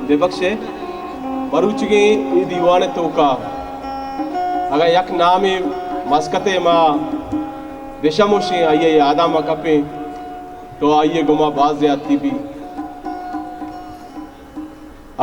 बेबख्शे मरुचगे ई दीवाने तो का अगर यक नामे मस्कते माँ विषमुशे आइए यादा मकपे तो आइए गुमा बाज जाती भी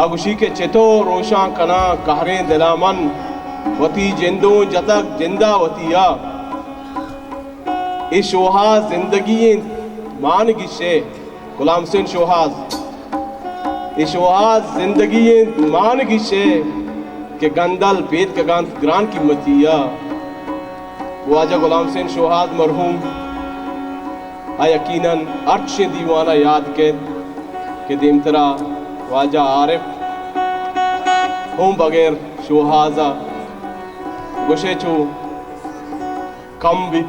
आगुशी के चेतो रोशा कना कहरे दिलामन वती जिंदो जतक जिंदा वतिया इस शोहाज जिंदगी मान गिशे गुलाम हुसैन शोहाज इस शोहाज जिंदगी मान गिशे के गंदल पेट के ग्रान की मतिया वाजा गुलाम हुसैन शोहाज मरहूम आ यकीनन अर्श दीवाना याद के देमतरा वाजा आरिफ हम बगैर शोहाजा गुशे चो कम भी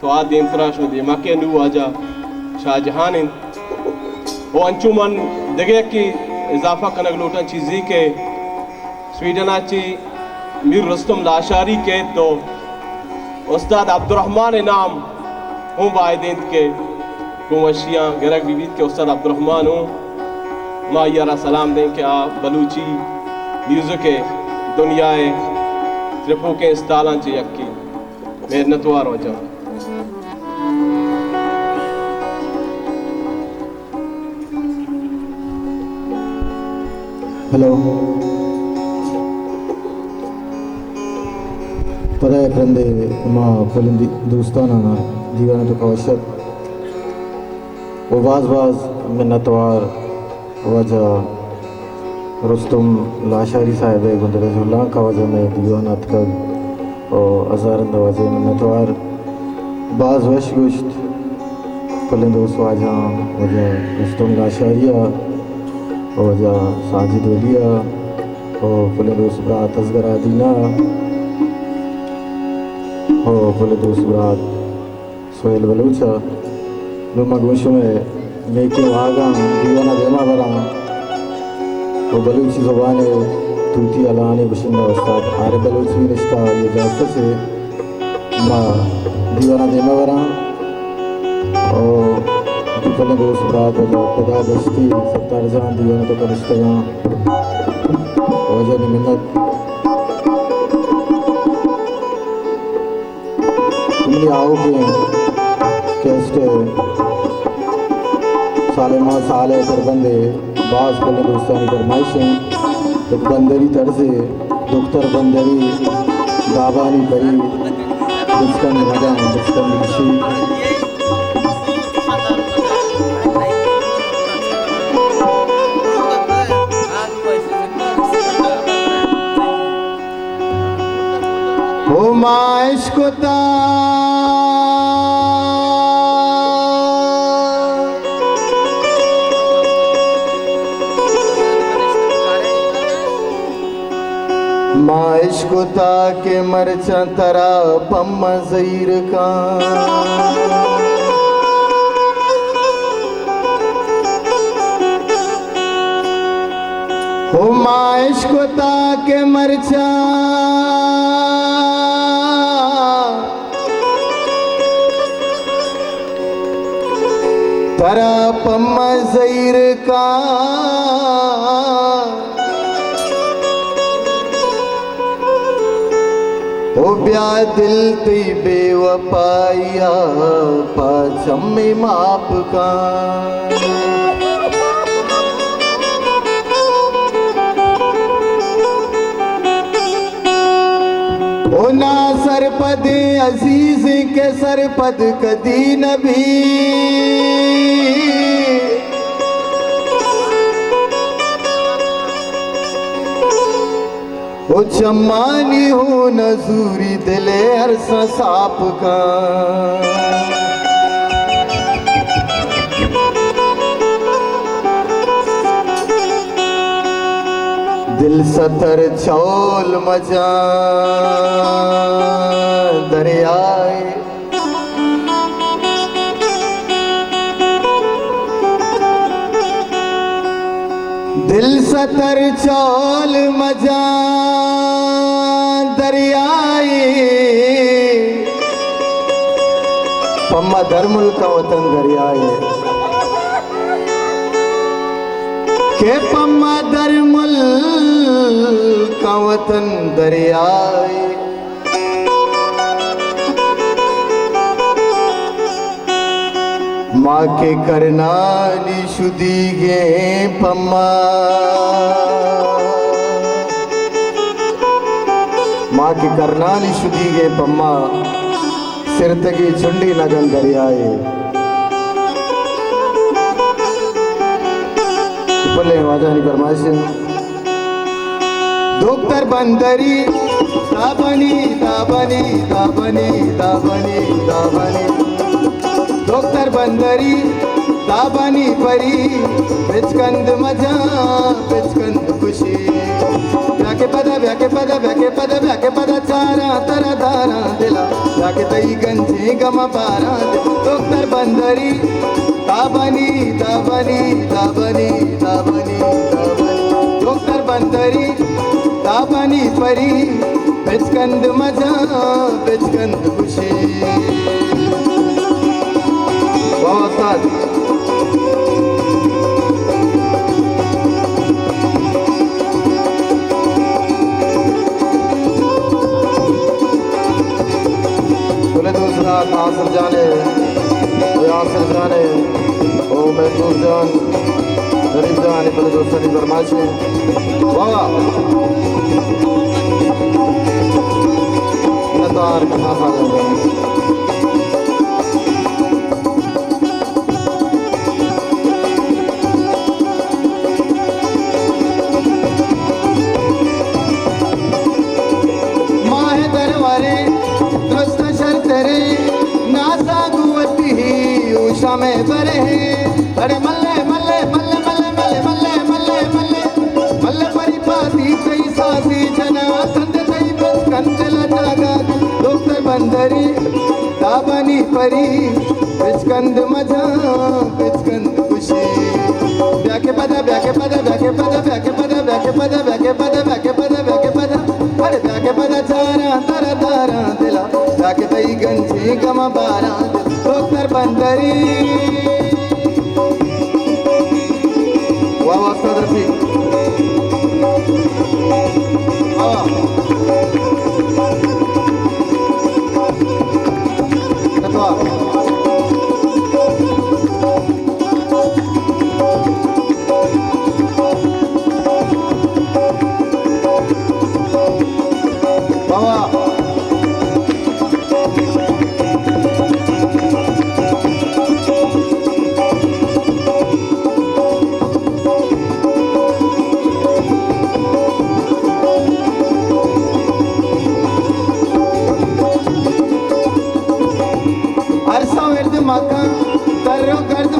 तो आ देमतरा शो देमा के नू वाजा शाहजहान वो अंचुमन दगे की इजाफा कनक लोटन चीज़ी के स्वीडनाची मीर रुस्तम लाशारी के तो उस्ताद अब्दुर्रहमान इनाम हूँ बायदेंत के कुमशियाँ गिरक बीबीत के उस्ताद अब्दुर्रहमान हूँ माँ यारा सलाम दें कि आप बलूची म्यूज़िक के दुनियाए त्रिपो के इस्तालां चे यक्की मेहनतवार हो जाओ हेलो पता है बंदे माँ बुलंदी दोस्ताना दीवाना तो कवशत वो बाज मिन्नतवार वजह रुस्तम लाशारी साहब है गुंदरजुल्ला का वजह में दीवाना तक और अजारंद वजह मिन्नतवार बाज वश गुश्त बुलंदोस वजह वजह रुस्तम लाशारिया वजह साजिद वलिया और बुलंदोस ब्रात असगर आदीना और बुलंदोस ब्रात सोहेल बलूचा नुमा गोशो में मेके वागा दीवाना देमा बरा वो बलूची ज़ुबान तूती अलाने बशिंदा उस्ताद आरे बलूची रिश्ता ये जास्ता से माँ दीवाना देमा बरा और दुपहर दोस्त रात खुदा बस्ती सत्तार जहां दीवाना तो करिश्ता वजह मिन्नत तुमने आओगे कैसे साले माँ साले पर बंदे बाज पहले दोस्तानी फरमाइशें तो बंदरी तरसे दुख्तर बंदरी दाबानी परी दुस्कन मजा दुस्कन निशी हो माइश को माइश को के मरचा तरा पम्मा ज़हीर का हो माइश को के मरचा तरा पम्मा ज़हीर का ओ ब्या दिल ती बेवफाइया पाछम में माप का ओ ना सरपद अजीज के सरपद कदी नबी ओ चम्मानी हो नजूरी दिले हर सांप का दिल सतर चौल मजा दरियाए दिल सतर चौल मजा दरियाए पम्मा धर्मुल का वतन दरियाए के पम्मा दर वतन दरियाए माँ के करनाली शुदी गे पम्मा माँ की करनाली शुदी गे पम्मा सिरतगी चुंडी नगन दरियाए पल्ले वाजानी फरमाइश डॉक्टर बंदरी दाबनी दाबनी दाबनी दाबनी दाबनी डॉक्टर बंदरी दाबनी परी बिचकंद मजा बिचकंद खुशी व्याके पद चारा तरा धारा दिला व्याके तई गंजी गम पारा डॉक्टर बंदरी दाबनी दाबनी दाबनी दाबनी दाबनी डॉक्टर बंदरी दाबनी परी बिचकंद मजा बिचकंद खुशी बहुत साथ बोले दूसरा आसर जाने आसर जाने ओ मैं दूर जान गरीब जाने बोले दूसरी फरमाइश वाह नतार कहाँ खा जाते हैं में बरे अरे मल्ले मल्ले मल्ले मल्ले मल्ले मल्ले मल्ले मल्ले मल्ले परिपाती कई सासी जना कंद कई बस कंचल जागा डॉक्टर बंदरी दाबनी परी बिचकंद मजा बिचकंद खुशी व्याके पद व्याके पद व्याके पद व्याके पद व्याके पद व्याके पद व्याके पद व्याके पद अरे व्याके पद चारा तरा तारा दिला व्याके तई गंजी गम बारा डॉक्टर बंदरी वाह वाह सदरफी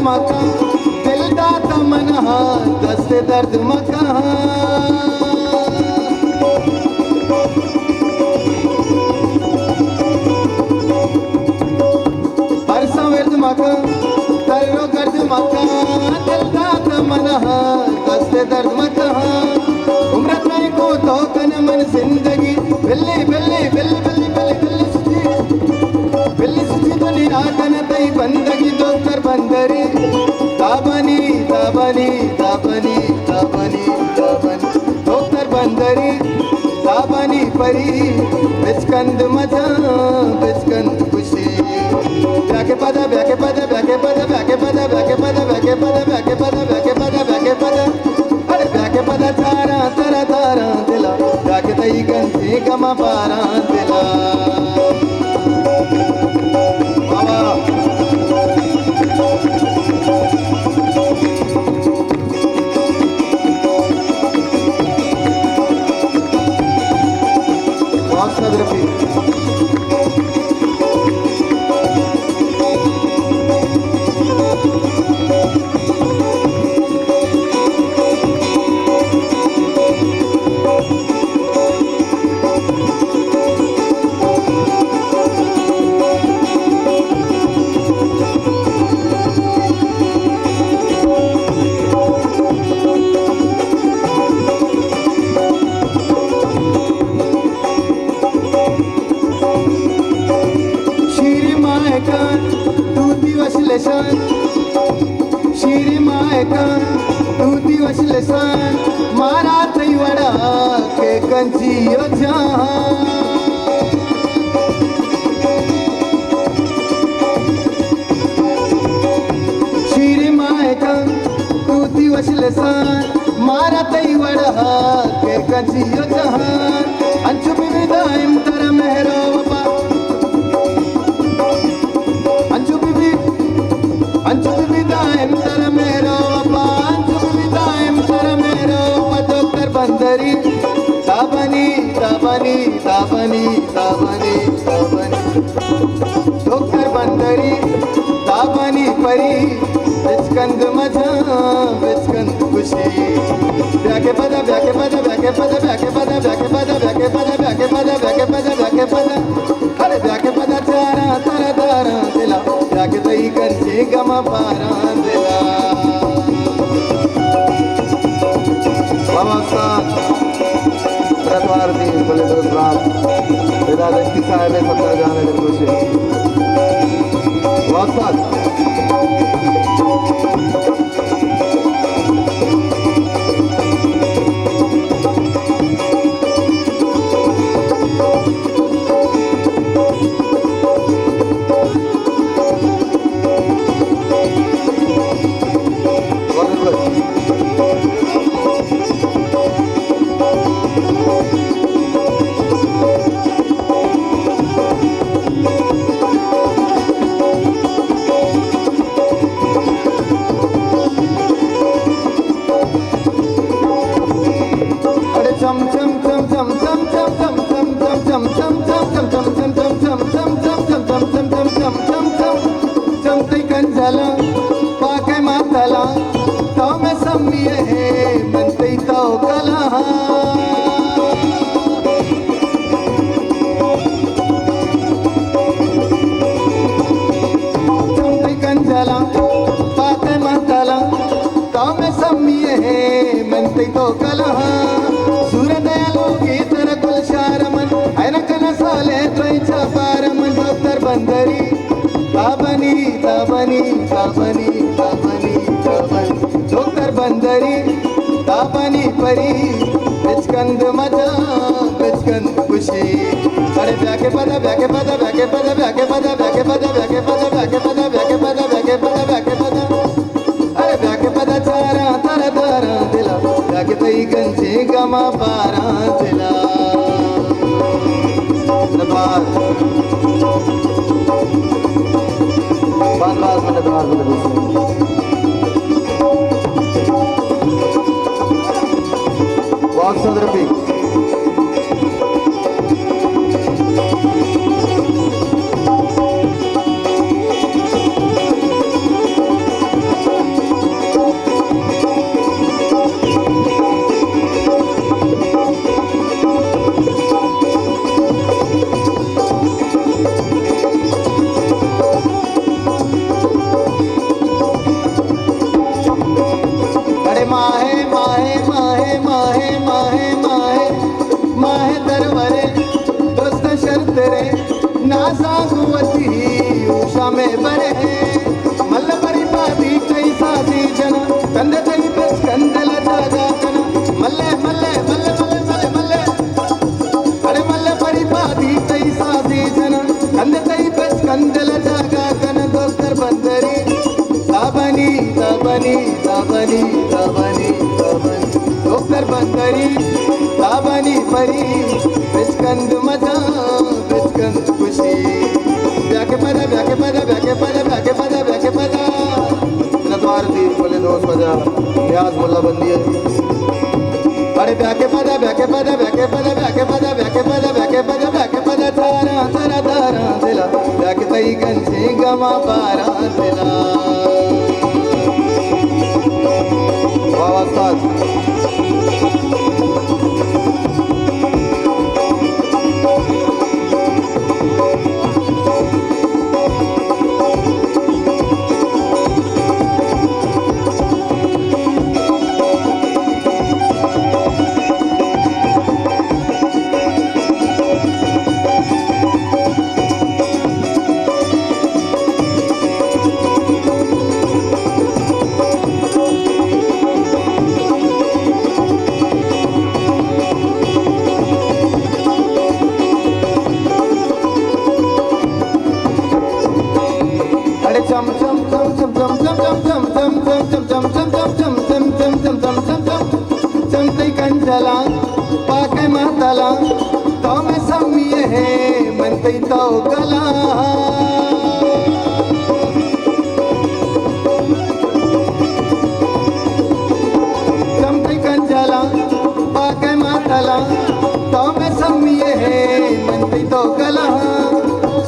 मका दिल दा तमन्हा दस्ते दर्द मका परसों वर्द मका तरो गर्द मका दिल दा तमन्हा दस्ते दर्द मका उम्र नहीं को तो कन मन जिंदगी बिल्ली बिल्ली बिल्ली बिल्ली बिल्ली बिल्ली सुची बिल्ली सुची दुनिया कन तई बंदगी डॉक्टर बंदरी दाबनी दाबनी दाबनी दाबनी दाबनी डॉक्टर बंदरी दाबनी परी बिचकंद मजा बिचकंद खुशी व्याके पद व्याके पद व्याके पद व्याके पद व्याके पद व्याके पद व्याके पद व्याके पद व्याके पद अरे व्याके पद चारा तरा तारा दिला व्याके तई गंजी गम पारा दिला कंची यो जहां शिरी मायका तूती वशले सान मारा तई वड़ा के कंची यो जहां अंचु बिबी दाइम तरा मेहरो बा अंचु बिबी दाइम तरा मेहरो बा अंचु बिबी दाइम तरा मेहरो बा डॉक्टर बंदरी ताबनी ताबनी ताबनी ताबनी ताबनी डॉक्टर बंदरी ताबनी परी बिचकंद मजा बिचकंद खुशी ब्याके पदा ब्याके पदा ब्याके पदा ब्याके पदा ब्याके पदा ब्याके पदा ब्याके पदा ब्याके पदा ब्याके पदा अरे ब्याके पदा चारा तारा तारा दिला ब्याके तई कंची गमा पारा दिला बाबा साहब प्रतवारती बोले तो राम बेदा व्यक्ति साहब 70 गाने के खुशी बाबा साहब पाके मातला तो मैं सम्मिये है मनते तो कला चमते कंजला पाके मातला तो मैं सम्मिये है मनते तो कला सूरदयालो की तरह कुल शारमन ऐन कनसाले त्रैचा पारमन डॉक्टर बंदरी ताबनी ताबनी ताबनी ताबनी ताबनी डॉक्टर बंदरी ताबनी परी बिचकंद मजा बिचकंद खुशी अरे ब्याके पदा ब्याके पदा ब्याके पदा ब्याके पदा ब्याके पदा ब्याके पदा ब्याके पदा ब्याके पदा ब्याके पदा ब्याके पदा अरे ब्याके पदा चारा तारा तारा दिला ब्याके तई कंची गमा पारा दिला नबार बात मैंने बाहर बोले बहुत सदर भी उषा में बरे मल्ल बरी पादी कई सादी जन कंदे तई बस कंदला जागा कन मल्ले मल्ले मल्ले मल्ले मल्ले मल्ले अरे मल्ले बरी पादी कई सादी जन कंदे तई बस कंदला जागा कन डॉक्टर बंदरी ताबनी ताबनी ताबनी ताबनी ताबनी डॉक्टर बंदरी ताबनी परी बिचकंद मजा बिचकंद खुशी ब्याके पदा ब्याके पदा ब्याके पदा ब्याके पदा ब्याके पदा नतवारती बोले दोस्त बजा ब्याज बोला बंदी है अरे ब्याके पदा ब्याके पदा ब्याके पदा ब्याके पदा ब्याके पदा ब्याके पदा ब्याके पदा तारा तारा तारा दिला ब्याके तई कंची गमा पारा दिला वावस्ताद चमते कंजला पाके मातला तो में सम्मिए है मनते तो गला चमते कंजला पाके मातला तो में सम्मिए है मनते तो गला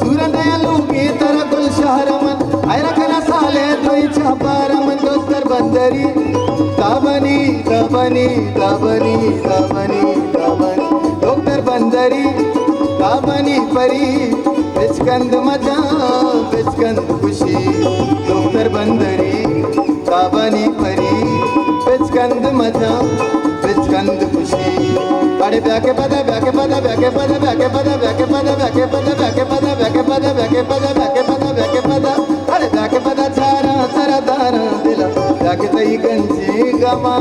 सूरन दयालु के तरह गुल शहर मन आय रखना साले दोई छपार मन दोस्तर बंदरी दाबनी दाबनी दाबनी दाबनी दाबनी डॉक्टर बंदरी दाबनी परी बिचकंद मजा बिचकंद खुशी डॉक्टर बंदरी दाबनी परी बिचकंद मजा बिचकंद खुशी बड़े ब्याके पदा ब्याके पदा ब्याके पदा ब्याके पदा ब्याके पदा ब्याके पदा ब्याके पदा ब्याके पदा ब्याके पदा ब्याके पदा ब्याके पदा अरे ब्याके पदा चारा चारा दारा दिला ब्याके तई गंजी गमा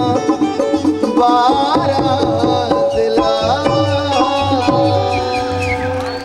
बारा